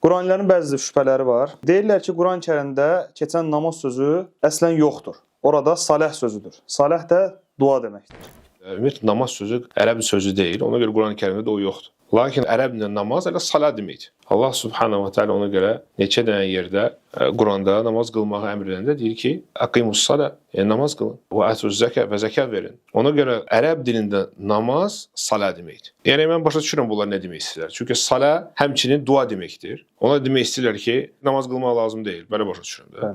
Quranilərin bəzi şübhələri var. Deyirlər ki, Quran-Kərimdə keçən namaz sözü əslən yoxdur. Orada saləh sözüdür. Saləh də dua deməkdir. Ümumiyyətlə, namaz sözü ərəb sözü deyil. Ona görə Quran-Kərimdə də o yoxdur. Lakin ərəblə namaz elə salə deməkdir. Allah subhanahu wa ta'ala ona görə neçə dənə yerdə Quranda namaz qılmağı əmr edəndə deyir ki, aqimus salə, yəni namaz qılın. Və atuz zəkə və zəkat verin. Ona görə ərəb dilində namaz salə deməkdir. Yəni mən başa düşürəm bunlar nə demək istəyirlər. Çünki salə həmçinin dua deməkdir. Ona demək istəyirlər ki, namaz qılmaq lazım deyil. Belə başa düşürəm də.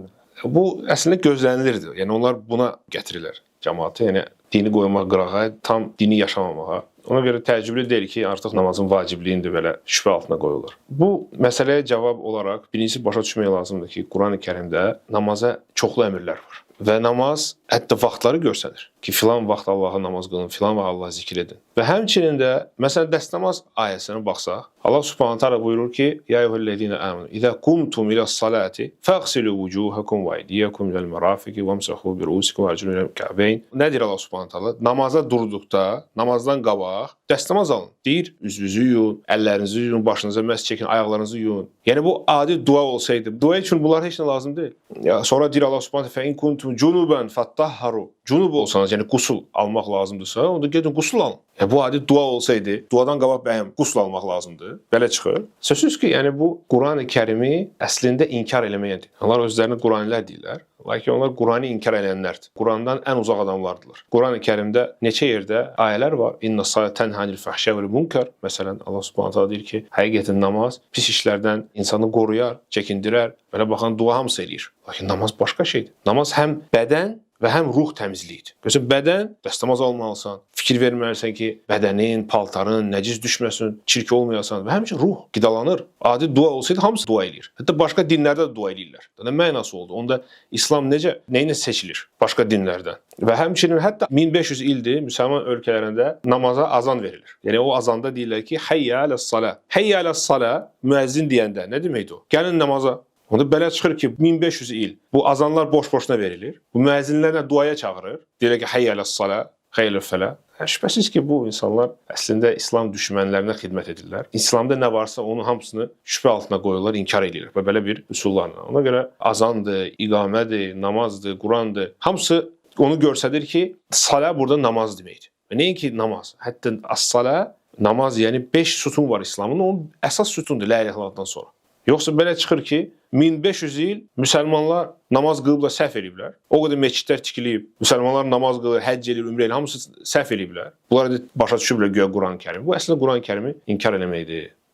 Bu əslində gözlənilirdi. Yəni onlar buna gətirirlər cəmaatı. Yəni dini qoymaq qırağa, tam dini yaşamamağa. Ona görə təəccüblü deyil ki, artıq namazın vacibliyini də belə şübhə altına qoyurlar. Bu məsələyə cavab olaraq birincisi başa düşmək lazımdır ki, Qurani-Kərimdə namaza çoxlu əmrlər var. Və namaz hətta vaxtları göstərir ki, filan vaxt Allaha namaz qılın, filan vaxt Allahı zikr edin. Və həmçinin də, məsələn, dəstəmaz ayəsinə baxsaq, Allah subhanahu ta'ala buyurur ki, Ya eyyuhellezine amenu, İzə kumtum iləs-salati, fəğsilu vucuhakum və eydiyakum ilal-marafiqi və amsahu bi rusikum və arjulukum ilal-kə'beyn. Nə deyir Allah subhanahu ta'ala? Namaza durduqda, namazdan qabaq dəstəmaz alın. Deyir, üzünüzü yuyun, əllərinizi yuyun, başınıza məs çəkin, ayaqlarınızı yuyun. Yəni bu adi dua olsaydı, dua üçün bunlar heç nə lazım deyil. Ya, sonra deyir Allah subhanahu ta'ala, fə in kuntum cunuban fattahharu. Cunub olsanız, yəni qusul almaq lazımdırsa, onda gedin qusul alın. Yəni bu adi dua olsaydı, duadan qabaq bəyəm qusul almaq lazımdır. Belə çıxır. Sözsüz ki, yəni bu Qurani-Kərimi əslində inkar eləməyəndir. Onlar özlərini Quranilər deyirlər. Lakin onlar Qurani inkar edənlərdir. Qurandan ən uzaq adamlardılar. Qurani-Kərimdə neçə yerdə ayələr var. İnna-s-salate tenha anil fahşai vel munkar. Məsələn, Allah Subhanahu taala deyir ki, həqiqətən namaz pis işlərdən insanı qoruyar, çəkindirər. Belə baxan dua hamısı eləyir. Lakin namaz başqa şeydir. Namaz həm bədən və həm ruh təmizliyidir. Gözə bədən, dəstəmaz almalısan, fikir verməlisən ki, bədənin, paltarın nəcis düşməsin, çirk olmayasan və həmçinin ruh qidalanır. Adi dua olsaydı hamısı dua eləyir. Hətta başqa dinlərdə də dua eləyirlər. Nə mənası oldu? Onda İslam necə, nəyinə seçilir başqa dinlərdən? Və həmçinin hətta 1500 ildir müsəlman ölkələrində namaza azan verilir. Yəni o azanda deyirlər ki, Hayya aləs-salə. Hayya aləs-salə müəzzin deyəndə nə deməkdir o? Gəlin namaza. Onda belə çıxır ki, 1500 il bu azanlar boş-boşuna verilir. Bu müəzzinlərlə duaya çağırır. Deyirlər ki, Hayya aləs-salə, Hayya aləl-fələ. Şübhəsiz ki, bu insanlar əslində İslam düşmənlərinə xidmət edirlər. İslamda nə varsa onun hamısını şübhə altına qoyurlar, inkar edirlər və belə bir üsullarla. Ona görə azandır, iqamədir, namazdır, Qurandır. Hamısı onu göstərir ki, salə burada namaz deməkdir. Və nəinki namaz. Hətta as-salə, namaz, yəni 5 sütun var İslamın, onun əsas sütundur la ilahe illallahdan sonra. Yoxsa belə çıxır ki, 1500 il müsəlmanlar namaz qılıb da səhv eləyiblər. O qədər məscidlər tikilib, müsəlmanlar namaz qılır, həcc eləyir, ümrə eləyir, hamısı səhv eləyiblər. Bunlar da başa düşüblər güya Quran-Kərim. Bu əslində Quran-Kərimi inkar eləməkdir.